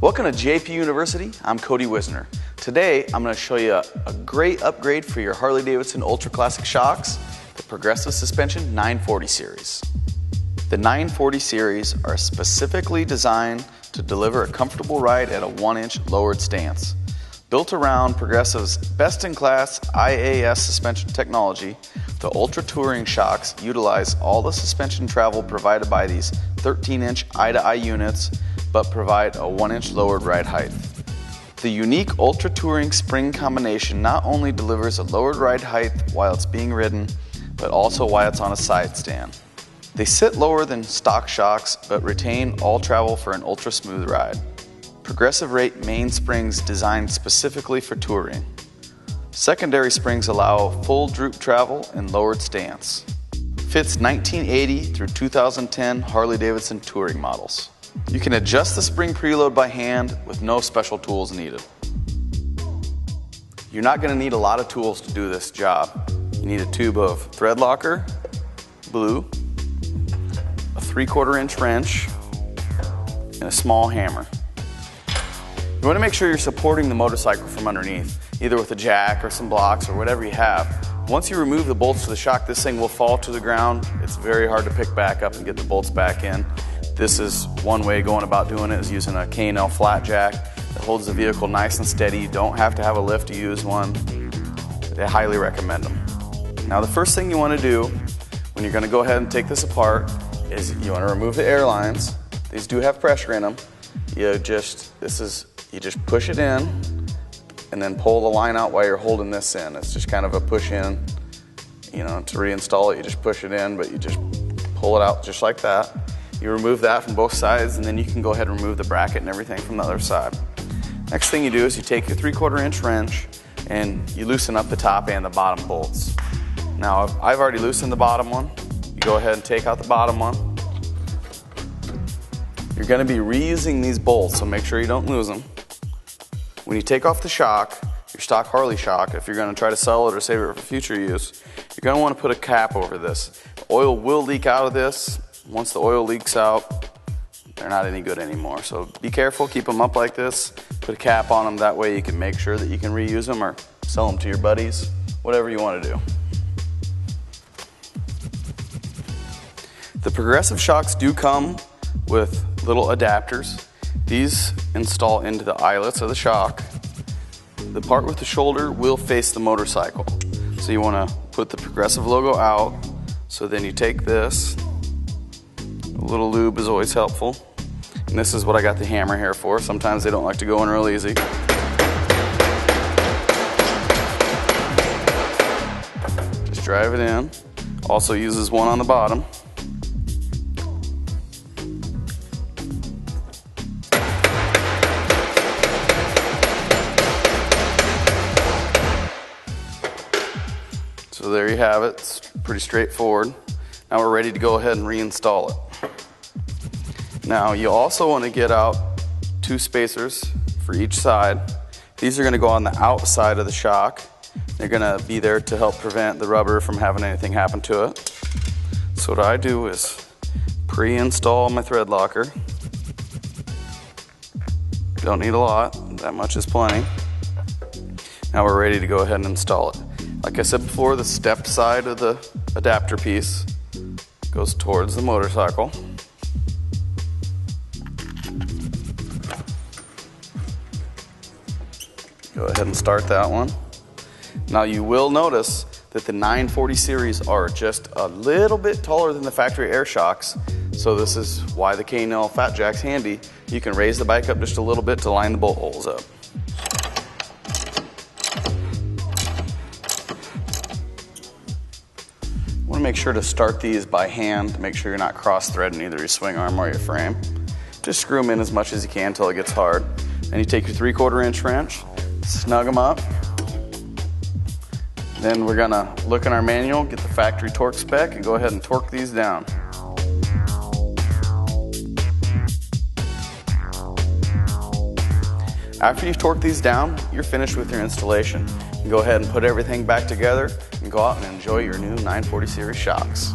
Welcome to JP University. I'm Kody Wisner. Today I'm going to show you a great upgrade for your Harley Davidson Ultra Classic shocks, the Progressive Suspension 940 series. The 940 series are specifically designed to deliver a comfortable ride at a 1-inch lowered stance. Built around Progressive's best-in-class IAS suspension technology, the Ultra Touring shocks utilize all the suspension travel provided by these 13-inch eye-to-eye units, but provide a 1-inch lowered ride height. The unique Ultra Touring spring combination not only delivers a lowered ride height while it's being ridden, but also while it's on a side stand. They sit lower than stock shocks, but retain all travel for an ultra smooth ride. Progressive rate main springs designed specifically for touring. Secondary springs allow full droop travel and lowered stance. Fits 1980 through 2010 Harley Davidson touring models. You can adjust the spring preload by hand with no special tools needed. You're not going to need a lot of tools to do this job. You need a tube of thread locker, blue, a 3/4 inch wrench, and a small hammer. You want to make sure you're supporting the motorcycle from underneath, either with a jack or some blocks or whatever you have. Once you remove the bolts to the shock, this thing will fall to the ground. It's very hard to pick back up and get the bolts back in. This is one way going about doing it, is using a K&L flat jack that holds the vehicle nice and steady. You don't have to have a lift to use one. I highly recommend them. Now the first thing you want to do when you're going to go ahead and take this apart is you want to remove the air lines. These do have pressure in them. You just push it in and then pull the line out while you're holding this in. It's just kind of a push in, to reinstall it. You just push it in, but you just pull it out just like that. You remove that from both sides, and then you can go ahead and remove the bracket and everything from the other side. Next thing you do is you take your 3/4 inch wrench and you loosen up the top and the bottom bolts. Now I've already loosened the bottom one. You go ahead and take out the bottom one. You're going to be reusing these bolts, so make sure you don't lose them. When you take off the shock, your stock Harley shock, if you're going to try to sell it or save it for future use, you're going to want to put a cap over this. Oil will leak out of this. Once the oil leaks out, they're not any good anymore. So be careful, keep them up like this, put a cap on them, that way you can make sure that you can reuse them or sell them to your buddies, whatever you want to do. The Progressive shocks do come with little adapters. These install into the eyelets of the shock. The part with the shoulder will face the motorcycle. So you want to put the Progressive logo out. So then you take this. A little lube is always helpful. And this is what I got the hammer here for. Sometimes they don't like to go in real easy. Just drive it in. Also uses one on the bottom. So there you have it. It's pretty straightforward. Now we're ready to go ahead and reinstall it. Now you also want to get out 2 spacers for each side. These are going to go on the outside of the shock. They're going to be there to help prevent the rubber from having anything happen to it. So what I do is pre-install my thread locker. Don't need a lot, that much is plenty. Now we're ready to go ahead and install it. Like I said before, the stepped side of the adapter piece goes towards the motorcycle. Go ahead and start that one. Now you will notice that the 940 series are just a little bit taller than the factory air shocks. So this is why the K&L fat jack's handy. You can raise the bike up just a little bit to line the bolt holes up. You want to make sure to start these by hand to make sure you're not cross-threading either your swing arm or your frame. Just screw them in as much as you can until it gets hard. Then you take your 3/4 inch wrench, snug them up. Then we're gonna look in our manual, get the factory torque spec, and go ahead and torque these down. After you've torqued these down, you're finished with your installation. You can go ahead and put everything back together and go out and enjoy your new 940 series shocks.